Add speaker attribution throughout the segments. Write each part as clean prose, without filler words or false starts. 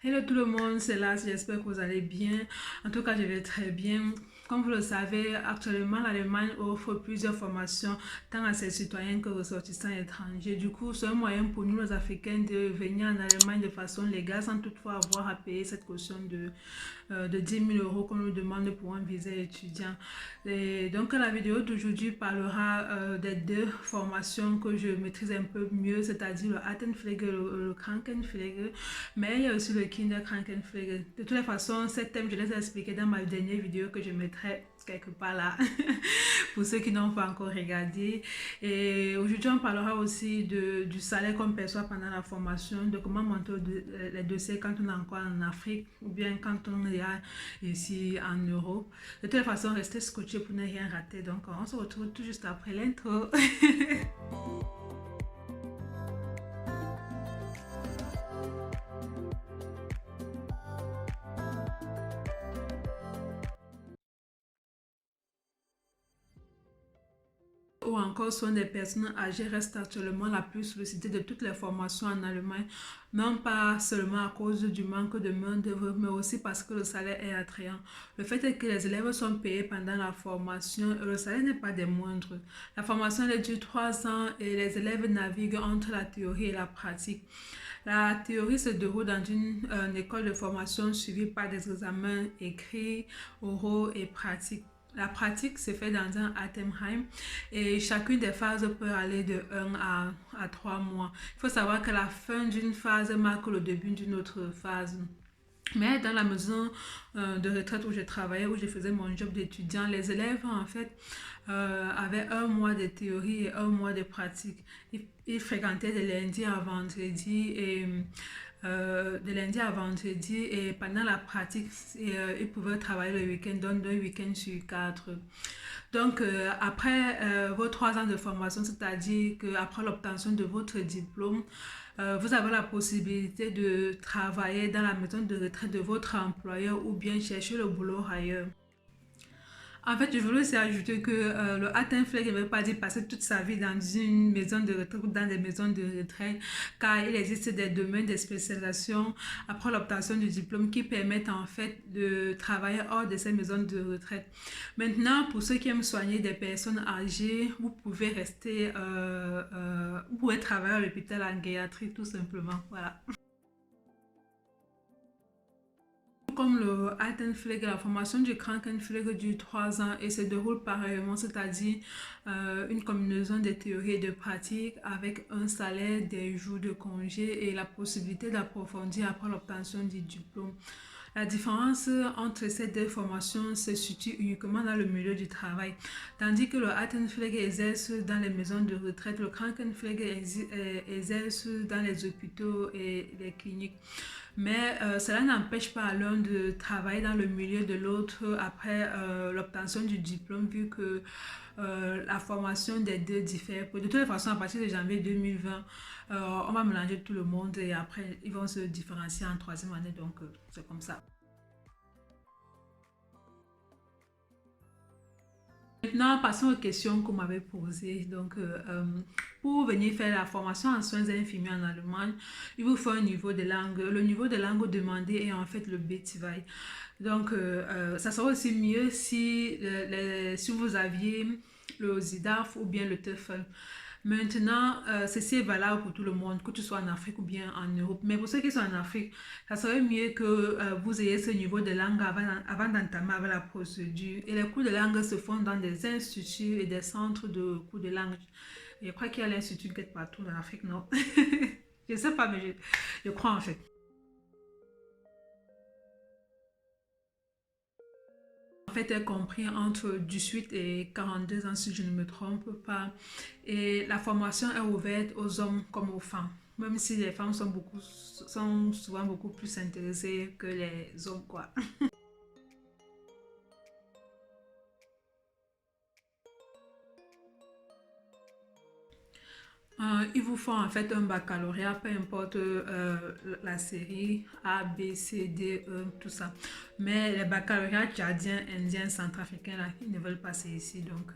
Speaker 1: Hello tout le monde, c'est Las, j'espère que vous allez bien. En tout cas, je vais très bien. Comme vous le savez, actuellement, l'Allemagne offre plusieurs formations, tant à ses citoyens que aux ressortissants étrangers. Du coup, c'est un moyen pour nous, les Africains, de venir en Allemagne de façon légale, sans toutefois avoir à payer cette caution de 10 000 euros qu'on nous demande pour un visa étudiant. Et donc, la vidéo d'aujourd'hui parlera des deux formations que je maîtrise un peu mieux, c'est-à-dire le Altenpflege et le Krankenpflege, mais il y a aussi le Kinderkrankenpflege. De toutes les façons, ces thèmes, je les ai expliqués dans ma dernière vidéo que je mettrai quelque part là pour ceux qui n'ont pas encore regardé. Et aujourd'hui, on parlera aussi du salaire qu'on perçoit pendant la formation, de comment monter les dossiers quand on est encore en Afrique ou bien quand on est ici en Europe. De toute façon, restez scotché pour ne rien rater. Donc, on se retrouve tout juste après l'intro. Ou encore sont des personnes âgées restent actuellement la plus sollicitée de toutes les formations en Allemagne, non pas seulement à cause du manque de main-d'œuvre, mais aussi parce que le salaire est attrayant. Le fait est que les élèves sont payés pendant la formation et le salaire n'est pas des moindres. La formation elle dure 3 ans et les élèves naviguent entre la théorie et la pratique. La théorie se déroule dans une école de formation suivie par des examens écrits, oraux et pratiques. La pratique se fait dans un Atemheim et chacune des phases peut aller de 1 à 3 mois. Il faut savoir que la fin d'une phase marque le début d'une autre phase. Mais dans la maison de retraite où je travaillais, où je faisais mon job d'étudiant, les élèves en fait avaient 1 mois de théorie et 1 mois de pratique. Ils fréquentaient de lundi à vendredi et pendant la pratique, ils pouvaient travailler le week-end, donc 2 week-ends sur 4. Donc, après vos 3 ans de formation, c'est-à-dire qu'après l'obtention de votre diplôme, vous avez la possibilité de travailler dans la maison de retraite de votre employeur ou bien chercher le boulot ailleurs. En fait, je voulais aussi ajouter que le Altenpflege ne veut pas dire passer toute sa vie dans une maison de retraite ou dans des maisons de retraite, car il existe des domaines de spécialisation après l'obtention du diplôme qui permettent en fait de travailler hors de ces maisons de retraite. Maintenant, pour ceux qui aiment soigner des personnes âgées, vous pouvez vous pouvez travailler à l'hôpital en gériatrie tout simplement. Voilà. Comme le Altenpflege, la formation du Krankenpflege dure 3 ans et se déroule pareillement, c'est-à-dire une combinaison de théorie et de pratique avec un salaire, des jours de congé et la possibilité d'approfondir après l'obtention du diplôme. La différence entre ces deux formations se situe uniquement dans le milieu du travail. Tandis que le Altenpflege exerce dans les maisons de retraite, le Krankenpflege exerce dans les hôpitaux et les cliniques. Mais cela n'empêche pas l'un de travailler dans le milieu de l'autre après l'obtention du diplôme, vu que la formation des deux diffère. De toute façon, à partir de janvier 2020, on va mélanger tout le monde et après, ils vont se différencier en troisième année, donc c'est comme ça. Maintenant, passons aux questions qu'on m'avait posées. Donc, pour venir faire la formation en soins infirmiers en Allemagne, il vous faut un niveau de langue. Le niveau de langue demandé est en fait le B2. Donc, ça serait aussi mieux si vous aviez le ZIDAF ou bien le TOEFL. Maintenant, ceci est valable pour tout le monde, que tu sois en Afrique ou bien en Europe. Mais pour ceux qui sont en Afrique, ça serait mieux que vous ayez ce niveau de langue avant d'entamer avec la procédure. Et les cours de langue se font dans des instituts et des centres de cours de langue. Et je crois qu'il y a l'institut quelque partout en Afrique, non? Je ne sais pas, mais je crois en fait. En fait est compris entre 18 et 42 ans si je ne me trompe pas. Et la formation est ouverte aux hommes comme aux femmes. Même si les femmes sont souvent beaucoup plus intéressées que les hommes, quoi. Il vous faut en fait un baccalauréat, peu importe la série A, B, C, D, E, tout ça. Mais les baccalauréats tchadiens, indiens, centrafricains, là, ils ne veulent pas ici. Donc,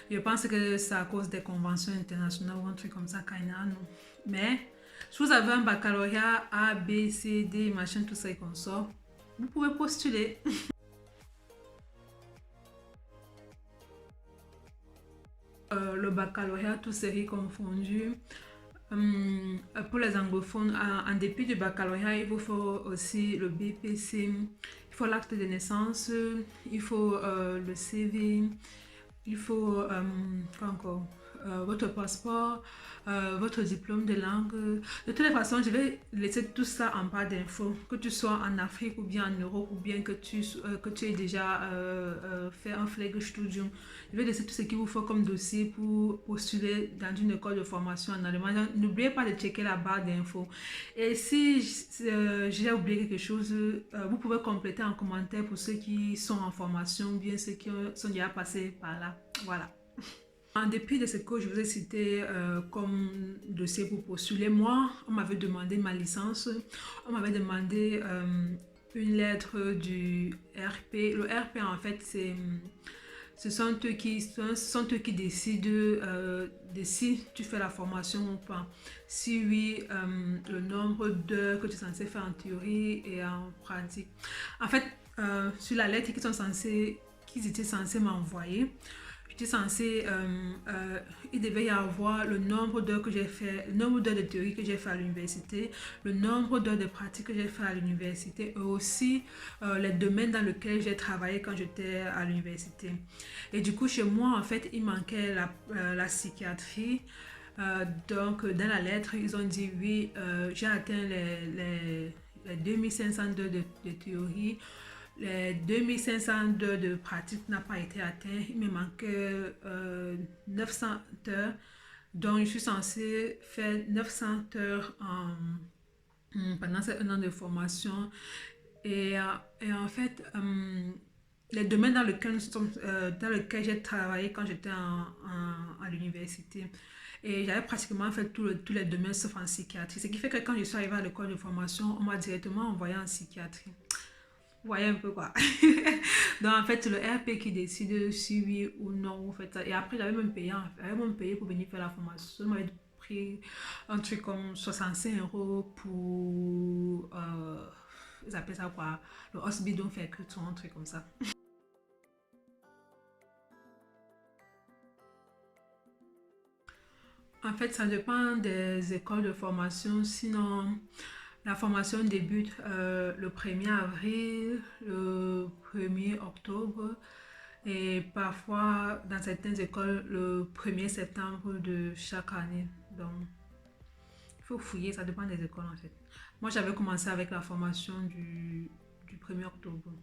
Speaker 1: je pense que c'est à cause des conventions internationales ou un truc comme ça, Kaina, non. Mais Si vous avez un baccalauréat A, B, C, D, machin, tout ça et qu'on sort, vous pouvez postuler. Le baccalauréat, tout série confondue. Pour les anglophones, en dépit du baccalauréat, il vous faut aussi le BPC, il faut l'acte de naissance, il faut le CV, il faut quoi encore? Votre passeport, votre diplôme de langue. De toutes les façons, je vais laisser tout ça en barre d'infos. Que tu sois en Afrique ou bien en Europe ou bien que tu aies déjà fait un Pflegestudium. Je vais laisser tout ce qu'il vous faut comme dossier pour postuler dans une école de formation en Allemagne. N'oubliez pas de checker la barre d'infos. Et si j'ai oublié quelque chose, vous pouvez compléter en commentaire pour ceux qui sont en formation ou bien ceux qui sont déjà passés par là. Voilà. En dépit de ce que je vous ai cité comme dossier pour postuler, moi, on m'avait demandé ma licence, on m'avait demandé une lettre du RP. Le RP, en fait, ce sont eux qui décident de si tu fais la formation ou pas. Si oui, le nombre d'heures que tu es censé faire en théorie et en pratique. En fait, sur la lettre qu'ils étaient censés m'envoyer, il devait y avoir le nombre d'heures que j'ai fait, le nombre d'heures de théorie que j'ai fait à l'université, le nombre d'heures de pratique que j'ai fait à l'université et aussi les domaines dans lesquels j'ai travaillé quand j'étais à l'université. Et du coup, chez moi, en fait, il manquait la psychiatrie. Donc, dans la lettre, ils ont dit oui, j'ai atteint les 2500 heures de théorie. Les 2500 heures de pratique n'a pas été atteint. Il me manquait 900 heures. Donc, je suis censée faire 900 heures pendant ces 1 an de formation. Et en fait, les domaines dans lesquels j'ai travaillé quand j'étais à l'université, et j'avais pratiquement fait tous les domaines sauf en psychiatrie. Ce qui fait que quand je suis arrivée à l'école de formation, on m'a directement envoyé en psychiatrie. Vous voyez un peu quoi. Donc en fait, c'est le RP qui décide si oui ou non vous faites ça. Et après, j'avais même payé pour venir faire la formation. Je m'avais pris un truc comme 65 € pour, ils appellent ça quoi, le hospital fait que tout un truc comme ça. En fait, ça dépend des écoles de formation. Sinon, la formation débute le 1er avril, le 1er octobre et parfois dans certaines écoles le 1er septembre de chaque année. Donc, il faut fouiller, ça dépend des écoles en fait. Moi, j'avais commencé avec la formation du 1er octobre.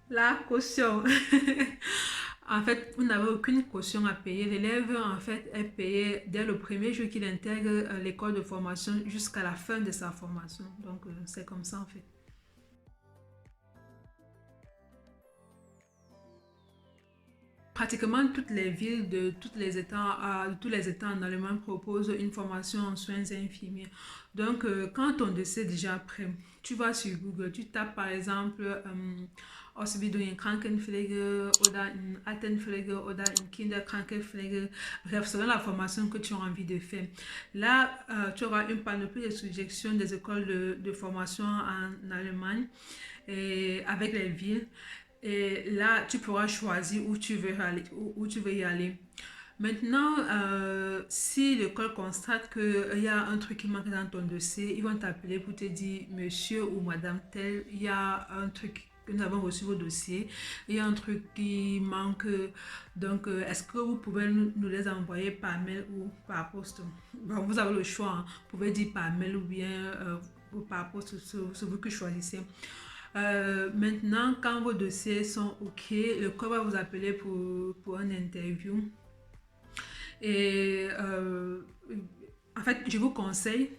Speaker 1: La caution. En fait, vous n'avez aucune caution à payer. L'élève, en fait, est payé dès le premier jour qu'il intègre l'école de formation jusqu'à la fin de sa formation. Donc, c'est comme ça, en fait. Pratiquement toutes les villes de tous les États en Allemagne proposent une formation en soins infirmiers. Donc, quand ton dossier est déjà prêt, tu vas sur Google, tu tapes par exemple Ausbildung in Krankenpflege oder in Altenpflege oder in Kinderkrankenpflege, bref, selon la formation que tu as envie de faire. Là, tu auras une panoplie de suggestions des écoles de formation en Allemagne et avec les villes. Et là, tu pourras choisir où tu veux aller, où tu veux y aller. Maintenant, si l'école constate qu'il y a un truc qui manque dans ton dossier, ils vont t'appeler pour te dire, monsieur ou madame tel, il y a un truc que nous avons reçu vos dossiers, il y a un truc qui manque, donc est-ce que vous pouvez nous les envoyer par mail ou par poste? Bon, vous avez le choix, hein. Vous pouvez dire par mail ou bien ou par poste, c'est vous qui choisissez. Maintenant, quand vos dossiers sont OK, le corps va vous appeler pour un interview. Et en fait, je vous conseille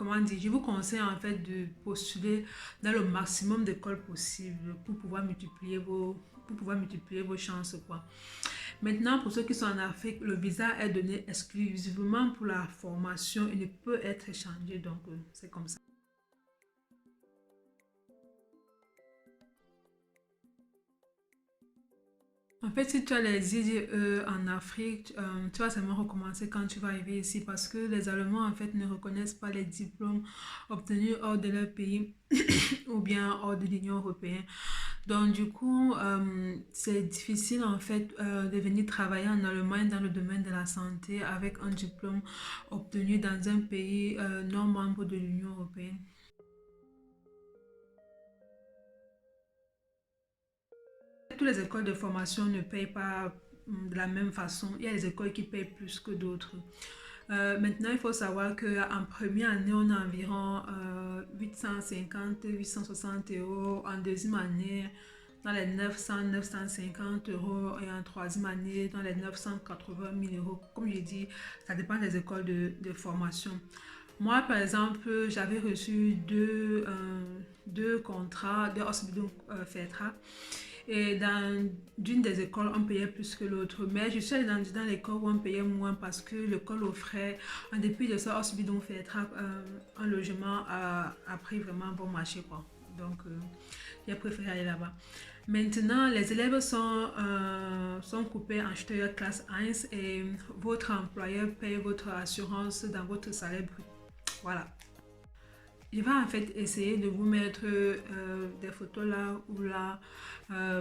Speaker 1: je vous conseille en fait de postuler dans le maximum d'écoles possibles pour pouvoir multiplier vos chances, quoi. Maintenant, pour ceux qui sont en Afrique, le visa est donné exclusivement pour la formation et ne peut être échangé, donc c'est comme ça. En fait, si tu as les IDE en Afrique, tu vas seulement recommencer quand tu vas arriver ici parce que les Allemands, en fait, ne reconnaissent pas les diplômes obtenus hors de leur pays ou bien hors de l'Union européenne. Donc, du coup, c'est difficile, en fait, de venir travailler en Allemagne dans le domaine de la santé avec un diplôme obtenu dans un pays non membre de l'Union européenne. Toutes les écoles de formation ne payent pas de la même façon. Il y a des écoles qui payent plus que d'autres. Maintenant, il faut savoir qu'en première année, on a environ 850-860 euros. En deuxième année, dans les 900-950 euros. Et en troisième année, dans les 980 000 euros. Comme je dis, ça dépend des écoles de formation. Moi, par exemple, j'avais reçu deux contrats de Ausbildung Vertrag. Et d'une des écoles, on payait plus que l'autre. Mais je suis allée dans l'école où on payait moins parce que l'école offrait, en dépit de ça, Ausbildung Vertrag, un logement à prix vraiment bon marché, quoi. Donc, j'ai préféré aller là-bas. Maintenant, les élèves sont coupés en Steuerklasse 1 et votre employeur paye votre assurance dans votre salaire brut. Voilà. Je vais en fait essayer de vous mettre des photos là ou là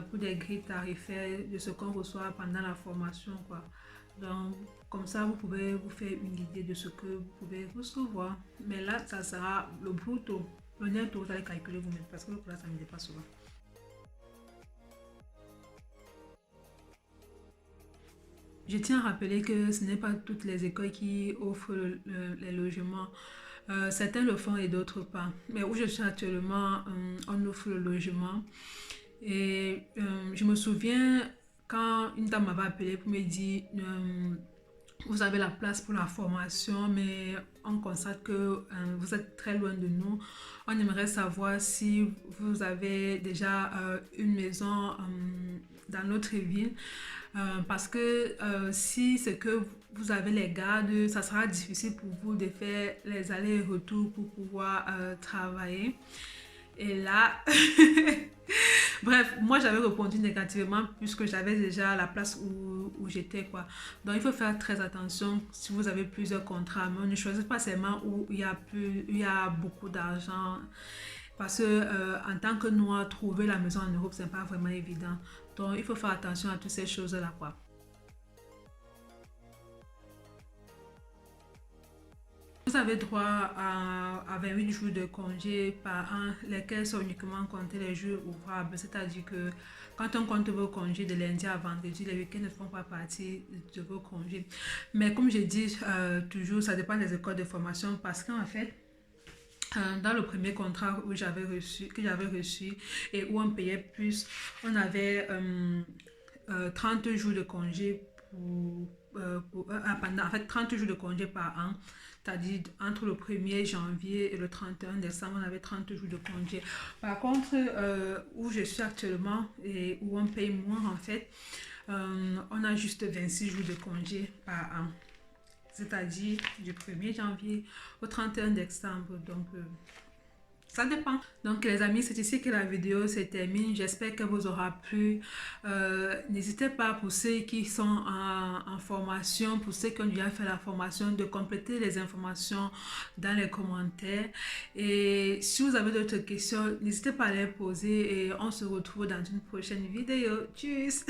Speaker 1: pour des grilles tarifaires de ce qu'on reçoit pendant la formation, quoi. Donc, comme ça, vous pouvez vous faire une idée de ce que vous pouvez recevoir. Mais là, ça sera le brutto. Le netto, vous allez calculer vous-même parce que là, ça ne me dépasse souvent. Je tiens à rappeler que ce n'est pas toutes les écoles qui offrent les logements. Certains le font et d'autres pas. Mais où je suis actuellement, on offre le logement. Et je me souviens quand une dame m'avait appelé pour me dire vous avez la place pour la formation, mais on constate que vous êtes très loin de nous. On aimerait savoir si vous avez déjà une maison dans notre ville. Parce que si c'est que vous avez les gardes, ça sera difficile pour vous de faire les allers-retours pour pouvoir travailler. Et là, bref, moi j'avais répondu négativement puisque j'avais déjà la place où j'étais, quoi. Donc il faut faire très attention si vous avez plusieurs contrats, mais on ne choisit pas seulement où il y a beaucoup d'argent. Parce que en tant que noir, trouver la maison en Europe, c'est pas vraiment évident. Donc il faut faire attention à toutes ces choses-là, quoi. Vous avez droit à 28 jours de congé par an, lesquels sont uniquement comptés les jours ouvrables. C'est-à-dire que quand on compte vos congés de lundi à vendredi, les week-ends ne font pas partie de vos congés. Mais comme je dis toujours, ça dépend des écoles de formation parce qu'en fait, dans le premier contrat que j'avais reçu et où on payait plus, on avait 30 jours de congé pendant, en fait 30 jours de congé par an, c'est-à-dire entre le 1er janvier et le 31 décembre, on avait 30 jours de congé. Par contre, où je suis actuellement et où on paye moins en fait, on a juste 26 jours de congé par an, c'est-à-dire du 1er janvier au 31 décembre. Donc, ça dépend. Donc les amis, c'est ici que la vidéo se termine. J'espère qu'elle vous aura plu. N'hésitez pas pour ceux qui sont en formation, pour ceux qui ont déjà fait la formation, de compléter les informations dans les commentaires. Et si vous avez d'autres questions, n'hésitez pas à les poser et on se retrouve dans une prochaine vidéo. Tchuss!